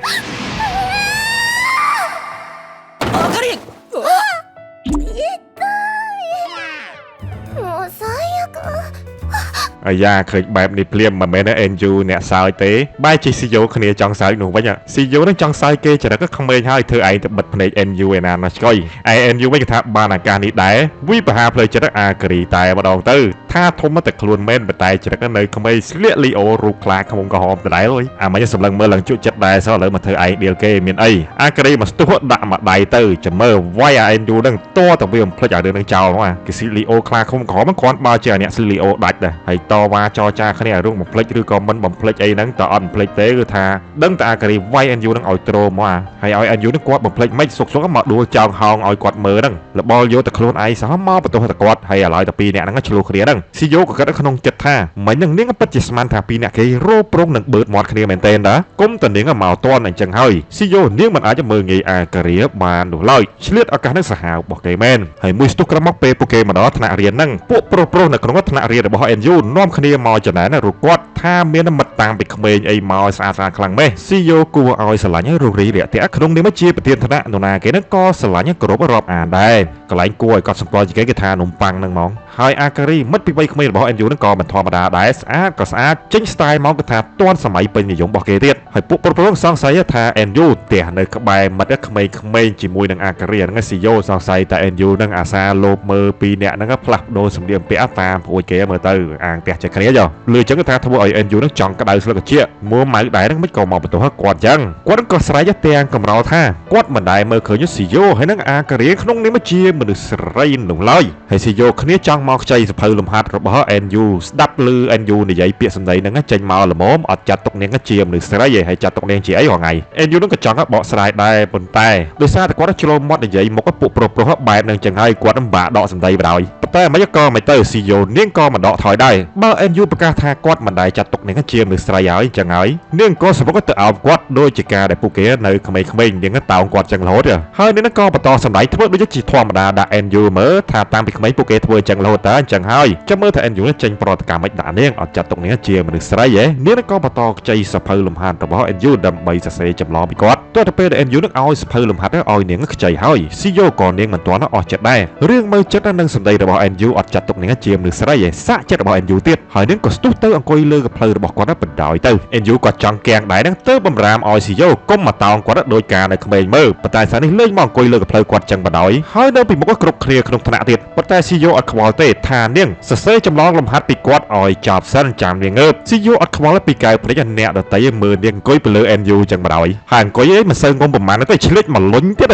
អាយ៉ាឃើញបែបនេះភ្លាមមិនមែន NU អ្នកសើចទេបែរជាស៊ីយ៉ូគ្នាចង់សើចនោះវិញស៊ីយ៉ូនឹងចង់សើចគេចរិតក្មេងហើយធ្វើឯងទៅបិទភ្នែក NU ឯណាឆ្កុយឯ NU វិញថាបានអាការនេះដែរវិបហាផ្លូវចិត្តអាការីតែម្ដងទៅថាធំតែខ្លួនមែនប៉ុន្តែចរិតនៅក្មេងស្លៀកលីអូរូបខ្លាខ្មុំក្រហមដដែលអើយអាមិញសម្លឹងមើលឡើងជក់ចិត្តដែរសោះឥឡូវមកធ្វើឯងដៀលគេមានអីអាការីមកស្ទុះដាក់មួយដៃទៅចាំមើលវាយអា NU នឹងតទៅវាបំភ្លេចឲ្យរឿងនឹងចោលមកគេស៊ីលីអូខ្លាខ្មុំក្រហមគ្រាន់បើជាអ្នកស៊ីលីអូដាច់ដែរហើយតវ៉ាចរចាគ្នារឿងបំភ្លេចឬក៏មិនបំភ្លេចអីហ្នឹងតើអត់បំភ្លេចទេគឺថាដឹងតែអាការីវាយ NU នឹងឲ្យទ្រមកហើយឲ្យ NU នឹងគាត់បំភ្លេចមិនសុកមកដួលចោលហោងឲ្យគាត់មើលហ្នឹងលបលយកតែខ្លួនឯងសោះមកបន្ទោសតែគាត់ហើយឥឡូវតែពីរអ្នកហ្នឹងឆ្លោះគ្នាហ្នឹងស៊ីយ៉ូក៏គិតក្នុងចិត្តថាមិញនឹងនាងពិតជាស្មានថាពីរអ្នកគេរោប្រងនឹងបឺតមាត់គ្នាមែនតើគុំតនាងមកតន់អញ្ចឹងហើយស៊ីយ៉ូនាងមិនអាចមើលងាយអាការីបាននោះឡើយឆ្លៀតឱកាសនឹងសាហាវរបស់គេមែនហើយមួយស្ទុះក្រមកពេលពួកគេមកដល់ថ្នាក់រៀនហ្នឹងពួកប្រុសនៅក្នុងថ្នាក់រៀនរបស់ NU នាំ នាំគ្នាមកចំណែនរូបគាត់ថាមានមិត្តតាំងពីក្មេងអីមកស្អាតខ្លាំងម៉េះស៊ីយ៉ូគួរឲ្យស្រឡាញ់រូបរីរាក់ទាក់ក្នុងនាមជាប្រធានឋានៈនរណាគេនឹងក៏ស្រឡាញ់គោរពរាប់អានដែរកន្លែងគួរឲ្យកត់សម្គាល់ជាគេថានំប៉័ងនឹងហ្មងហើយអាការីមិត្តពីវ័យក្មេងរបស់ NU នឹងក៏មិនធម្មតាដែរស្អាតក៏ស្អាតចេញ style មកគឺថាទាន់សម័យពេញនិយមរបស់គេទៀតហើយពួកប្រពន្ធសង្ស័យថា NU ផ្ទះនៅក្បែរមិត្តក្មេងៗជាមួយនឹងអាការីហ្នឹងស៊ីយ៉ូសង្ស័យតែ NU នឹងអាសាលោបមើលពីអ្នកហ្នឹងផ្លាស់ប្ដូរសម្លៀកបំពាក់តាមព្រួយគេមើលទៅអាងផ្ទះចេះគ្នាយោលឺចឹងថាធ្វើឲ្យ NU នឹងចង់ក្តៅស្លឹកត្រចៀកមួម៉ៅដែរហ្នឹងមិនក៏មកបន្ទោសគាត់ចឹងគាត់ក៏ស្រែកទាំងកំរោលថាគាត់មិនដែលមើលឃើញស៊ីយ៉ូហើយនឹងអាការីក្នុងនាមជាមនុស្សស្រីនោះឡើយហើយស៊ីយ៉ូគ្នាចង់មកខ្ចីសភៅលំហាត់របស់ NU ស្ដាប់ឮ NU និយាយពាក្យសម្ដីហ្នឹងចេញមកល្មមអត់ចាត់ទុកនាងជាមនុស្សស្រីហើយចាត់ទុកនាងជាអីរងថ្ងៃ NU នឹងក៏ចង់បកស្រាយដែរប៉ុន្តែដោយសារតែគាត់ឆ្លងមាត់និយាយមកពួកប្រុសបែបហ្នឹងចឹងហើយគាត់មិនបាក់ដកសម្ដីបណ្ដោយប៉ុន្តែមិនក៏មិនទៅស៊ីយ៉ូនាងក៏មិនដកថយដែរបើ NU ប្រកាសថាគាត់មិនដែលចាត់ទុកនាងជាមនុស្សស្រីហើយចឹងហើយនាងក៏សម្បុកទៅអោបគាត់ដោយជាការដែលពួកគេនៅក្មេងៗនាងតោងគាត់ចឹងរហូតហើយនាងក៏បន្តសម្ដែងធ្វើដូចជាធម្មតាដាក់ NU មើលថាតាំងពីក្មេងពួកគេធ្វើចឹងរហូតតែចឹងហើយចាំមើលថា NU ចេញប្រតិកម្មមិនដាក់នាងអត់ចាត់ទុកនាងជាមនុស្សស្រីនាងក៏បន្តខ្ចីសភៅលំហាត់របស់ NU ដើម្បីសរសេរចម្លងពីគាត់ទោះតែពេលដែល NU នឹងឲ្យសភៅលំហាត់ឲ្យនាងខ្ចីហើយស៊ីយ៉ូក៏នាងមិនទាន់អស់ចិត្តដែររឿងមើលចិត្តនឹងសម្ដីរបស់ NU អត់ចាត់ទុកនាងជាមនុស្សស្រីសាក់ចិត្តរបស់ NU ទៀតហើយនាងក៏ស្ទុះទៅអង្គុយលើកភ្លៅរបស់គាត់បណ្ដោយទៅ NU ក៏ចង់កៀងដែរនឹងទៅបំរាមឲ្យស៊ីយ៉ូកុំមកតោងគាត់ដោយការនៅក្មេងមើលប៉ុន្តែសារនេះលេងមកអង្គុយលើកភ្លៅគាត់ចឹងបណ្ដោយហើយនៅពីមុខគ្រប់គ្នាក្នុងថ្នាក់ទៀតប៉ុន្តែស៊ីយ៉ូអត់ខ្វល់ទេថានាងសរសេរចម្លងលំហាត់ពីគាត់ឲ្យចប់សិនចាំនាងងើបស៊ីយ៉ូអត់ខ្វល់ពីកៅភ្លេចអ្នកដតីមើលនាងអង្គុយពីលើ NU ចឹងបណ្ដោយហើយអង្គុយមិនសូវងុំប្រមាណទេឆ្លៀចមកលុញទៀត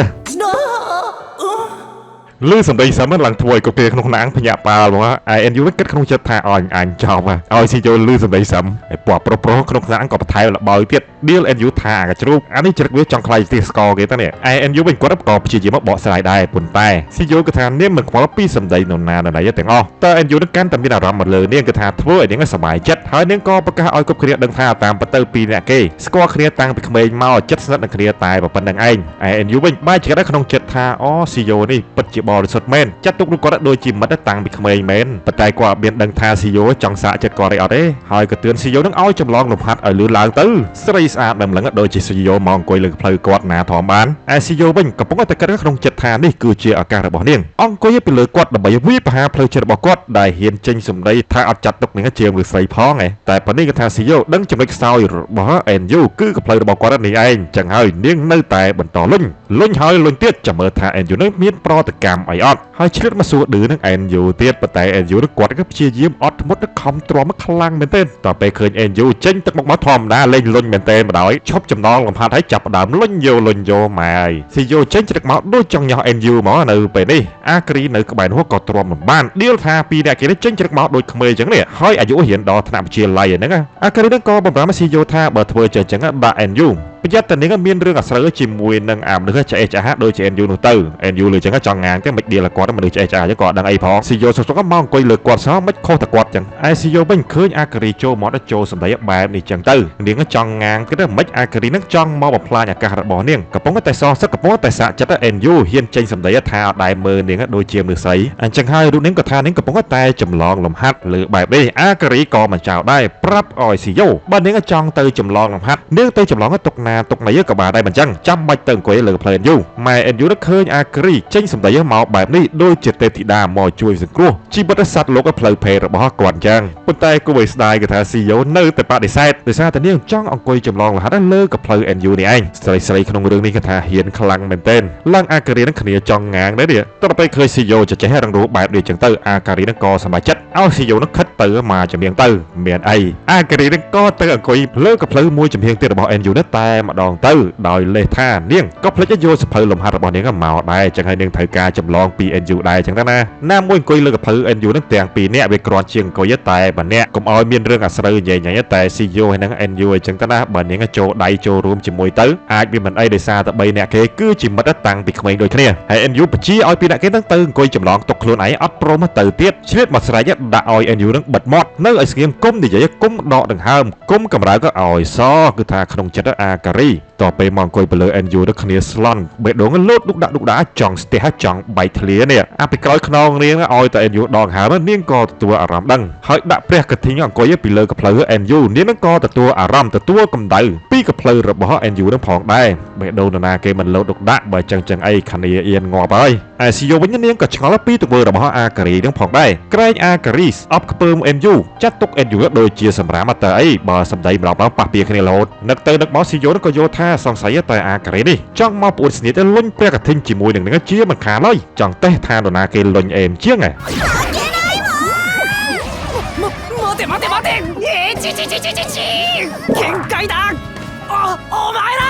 លឺសំដីសឹមឡើងធ្វើឲ្យគ្រប់គ្នាក្នុងណាងភ្ញាក់ប៉ាល់មកឯ NU គិតក្នុងចិត្តថាអញចប់ឲ្យស៊ីយ៉ូលឺសំដីសឹមហើយពណ៌ប្រុសក្នុងថ្នាក់ក៏បន្ថែមលបោយទៀតឌីល NU ថាអាកជ្រូកអានេះជ្រឹកវាចង់ខ្លាយទីស្កគេតានេះឯ NU វិញគាត់ក៏ព្យាយាមបកស្រាយដែរប៉ុន្តែស៊ីយ៉ូគឺថានាងមិនខ្វល់ពីសំដីនរណាទាំងអស់តើ NU នឹងកាន់តែមានអារម្មណ៍មកលើនាងគឺថាធ្វើឲ្យនាងសប្បាយចិត្តហើយនាងក៏ប្រកាសឲ្យគ្រប់គ្នាដឹងថាតាមពិតទៅពីអ្នកគេស្គាល់គ្នាតាំងពីក្មេងមកចិត្តស្និទ្ធនឹងគ្នាតែប៉ុណ្្នឹងឯងឯ NU វិញបែរជានៅក្នុងចិត្តថាអូស៊ីយ៉ូនេះពិតជាបរិសុទ្ធមែនចាត់ទុកគាត់ដូចជាមិត្តតាំងពីក្មេងមែនប៉ុន្តែគាត់មានដឹងថាស៊ីយ៉ូចង់សាកចិត្តគាត់អីអត់ទេហើយក៏ទឿនស៊ីយ៉ូនឹងឲ្យចម្លងលំហាត់ឲ្យលឿនឡើងទៅស្រីស្អាតម្លឹងដូចជាស៊ីយ៉ូមកអង្គុយលើផ្លូវគាត់ណាធំបានឯស៊ីយ៉ូវិញកំពុងតែគិតក្នុងចិត្តថានេះគឺជាឱកាសរបស់នាងអង្គុយពីលើគាត់ដើម្បីវាយប្រហារផ្លូវចិត្តរបស់គាត់ដែលហ៊ានចេញសម្ដីថាអត់ចាត់ទុកនាងជាមនុស្សស្រីផងតែប៉ុណ្នេះគឺថាស៊ីយ៉ូដឹងចំណុចខ្សោយរបស់ NU គឺកផ្លូវរបស់គាត់នេះឯងចឹងហើយនាងនៅតែបន្តលុញហើយលុញទៀតចាំមើលថា NU នឹងមានប្រតិកម្មអីអត់ហើយឆ្លៀតមកសួរឌឺនឹង NU ទៀតប៉ុន្តែ NU គាត់ក៏ព្យាយាមអត់ធ្មត់ខំទ្រាំខ្លាំងមែនទែនតពេលឃើញ NU ចេញទឹកមកធម្មតាលេងលុញមែនទែនបណ្ដោយឈប់ចំណងលំហាត់ឲ្យចាប់ដើមលុញយោម៉ាយស៊ីយ៉ូចេញជ្រឹកមកដូចចង់ញ៉ោះ NU មកនៅពេលនេះអាគ្រីនៅក្បែរនោះក៏ទ្រាំមិនបានឌីលថាពីអ្នកគេចេញជ្រឹកមកដូចក្មេងចឹងនេះហើយអាយុរៀនដល់ថ្នាក់វិទ្យាល័យហ្នឹងអាគ្រីនឹងក៏បំរាមស៊ីយ៉ូថាបើធ្វើចឹងដាក់ NU ប្រយ័ត្នតែនាងមានរឿងអាស្រូវជាមួយនឹងអាមនុស្សឆ្អេះឆ្អាហដូចជា NU នោះទៅ NU លើចឹងចង់ងាងទេមិនឌីលគាត់មនុស្សឆ្អេះឆ្អាហក៏ដឹងអីផងស៊ីយ៉ូសុកមកអង្គុយលើគាត់សោះមិនខុសតែគាត់ចឹងឯស៊ីយ៉ូវិញឃើញអាការីចូលមកដល់ចូលសម្ដីបែបនេះចឹងទៅនាងចង់ងាងគិតថាមិនអាការីនឹងចង់មកបំផ្លាញឱកាសរបស់នាងកំពុងតែសោះសឹកកំពុងតែសាក់ចិត្ត NU ហ៊ានចេញសម្ដីថាអត់ដែលមើលនាងដូចជាមនុស្សស្រីអញ្ចឹងហើយរូបនាងក៏ថានាងកំពុងតែចម្លងលំហាត់លើបែបនេះអាការីក៏មិនចោលដែរប្រាប់ឲ្យស៊ីយ៉ូបើនាងចង់ទៅចម្លងលំហាត់នាងទៅចម្លងទុកណាទុកណីក៏បានដែរមិនចឹងចាំបាច់ទៅអង្គុយលើផ្លូវ NU ម៉ែ NU នឹងឃើញអាការីចេញសម្ដីមកបែបនេះដូចជាទេពធីតាមកជួយសង្គ្រោះជីវិតសត្វលោកផ្លូវភេទរបស់គាត់ចឹងប៉ុន្តែគួរឲ្យស្ដាយគឺថាស៊ីយ៉ូនៅតែបដិសេធដោយសារតែនាងចង់អង្គុយចម្លងលំហាត់លើផ្លូវ NU នេះឯងស្រីក្នុងរឿងនេះគឺថាហ៊ានខ្លាំងមែនទែនឡើងអាការីនឹងគ្នាចង់ងាងដែរនេះតទៅពេលឃើញស៊ីយ៉ូចេះរងរូបបែបនេះចឹងទៅអាការីនឹងក៏សម្រេចចិត្តឲ្យស៊ីយ៉ូនឹងខិតទៅមកចម្រៀងទៅមានអីអាការីនឹងក៏ទៅអង្គុយលើផ្លូវមួយចម្រៀងទៀតរបស់ NU នេះតែម្ដងទៅដោយលេសថានាងក៏ភ្លេចយកសភៅលំហាត់របស់នាងមកដែរចឹងហើយនាងត្រូវការចម្លងពី NU ដែរចឹងណាមួយអង្គុយលើផ្លូវ NU នឹងទាំងពីរនាក់វាគ្រាន់ជាអង្គុយតែបើអ្នកកុំឲ្យមានរឿងអាស្រូវញ៉ៃតែស៊ីយ៉ូហើយនឹង NU អញ្ចឹងទៅណាបើនាងចូលដៃចូលរួមជាមួយទៅអាចវាមិនអីដោយសារតែ3នាក់គេគឺជាមិត្តតាំងពីក្មេងដូចគ្នាហើយ NU បញ្ជាឲ្យពីអ្នកគេនឹងទៅអង្គុយចម្លងទុកខ្លួនឯងអត់ព្រមទៅទៀតឆ្លៀតមកស្រែកដាក់ឲ្យ NU នឹងបិទមាត់នៅឲ្យស្ងៀមគុំនិយាយគុំដកដង្ហើមគុំកម្រើក៏ឲ្យសគឺថាក្នុងចិត្តអាការីតទៅពេលមកអង្គុយទៅលើ NU ទៅគ្នាស្លន់បេះដូងលោតឌុកដាក់ចង់ស្ទះចង់ បែកធ្លានេះអាពីក្រោយខ្នងនាងឲ្យតែ NU ដងហើមនាងក៏ទទួលអារម្មណ៍ដឹងហើយដាក់ព្រះកឋិនអង្គុយពីលើកភ្លៅ NU នាងនឹងក៏ទទួលអារម្មណ៍ទទួលកម្ដៅពីកភ្លៅរបស់ NU នឹងផងដែរបេះដូងនរណាគេមិនលោតដុកដាក់បើចឹងអីខានីអៀនងាប់ហើយឯស៊ីយោវិញនាងក៏ឆ្ងល់ពីទង្វើរបស់អាការីនឹងផងដែរក្រែងអាការីស្អប់ខ្ពើម NU ចាត់ទុក NU ដូចជាសម្រាមទៅអីបើសម្ដីម្ដងប៉ះពីគ្នារហូតនឹកទៅនឹកមកស៊ីយោក៏យល់ថាសង្ស័យតែអាការីនេះចង់មកពួនស្នៀតលុញព្រះកឋិនជាមួយនឹងជាមិនខានឡើយចង់តេះថានរណាគេលុញអេមជាងឯង待て限界だお前ら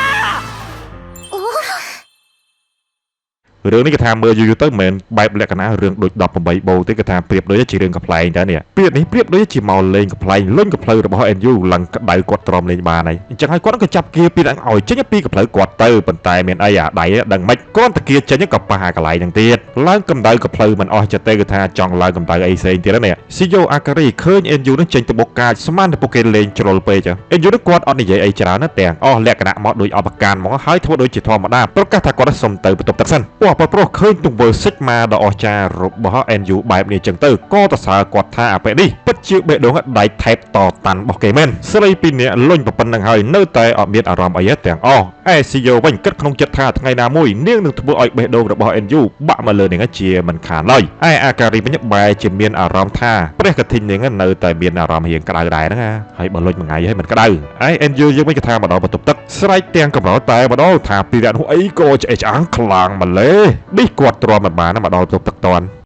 រឿងនេះគេថាមើលយូរទៅមិនមែនបែបលក្ខណៈរឿងដូច18បូទេគេថាប្រៀបដូចជារឿងកំ pl ែងតែនេះពាក្យនេះប្រៀបដូចជាមកលេងកំ pl ែងលុញកំ pl ៅរបស់ NU ឡើងក្តៅគាត់ទ្រាំលេងបានហើយអញ្ចឹងហើយគាត់ក៏ចាប់គៀពីឡើងឲ្យចេញពីកំ pl ៅគាត់ទៅប៉ុន្តែមានអីអាដៃដឹងមិនគាត់តាគៀចេញក៏ប៉ះអាកន្លែងហ្នឹងទៀតឡើងកម្ដៅកំ pl ៅមិនអស់ចិត្តទេគេថាចង់ឡើងកម្ដៅអីផ្សេងទៀតនេះស៊ីយ៉ូអាការីឃើញ NU នឹងចេញទៅបុកកាចស្មានតែពួកគេលេងជ្រុលពេក NU នឹងគាត់អត់និយាយអីច្រើនណាទាំងអស់លក្ខណៈមកដូចអបកានមកហើយធ្វើដូចជាធម្មតាប្រកាសថាគាត់សុំទៅបន្ទប់ទឹកសិនប្រុសឃើញទង្វើសិចមកដ៏អស្ចារ្យរបស់ NU បែបនេះចឹងទៅក៏សរសើរគាត់ថាអាពេលនេះពិតជាបេះដូងដៃថែបតតាន់របស់គេមែនស្រីពីរនាក់លុញប៉ុណ្្នឹងហើយនៅតែអត់មានអារម្មណ៍អីទាំងអស់ឯស៊ីយ៉ូវិញគិតក្នុងចិត្តថាថ្ងៃណាមួយនាងនឹងធ្វើឲ្យបេះដូងរបស់ NU បាក់មកលើនាងជាមិនខានឡើយឯអាការីវិញបែរជាមានអារម្មណ៍ថាព្រះកឋិននាងនៅតែមានអារម្មណ៍រៀងក្តៅដែរហ្នឹងហើយបើលុញមួយថ្ងៃហើយមិនក្តៅឯ NU យើងវិញគេថាមកដល់បន្ទប់ទឹកស្រែកទាំងកំរោលតែមកដល់ថាពីរនាក់នោះអីក៏ឆ្អេះឆ្អាងខ្លាំងម្លេះនេះគាត់ទ្រាំមិនបានមកដល់បន្ទប់ទឹកតន់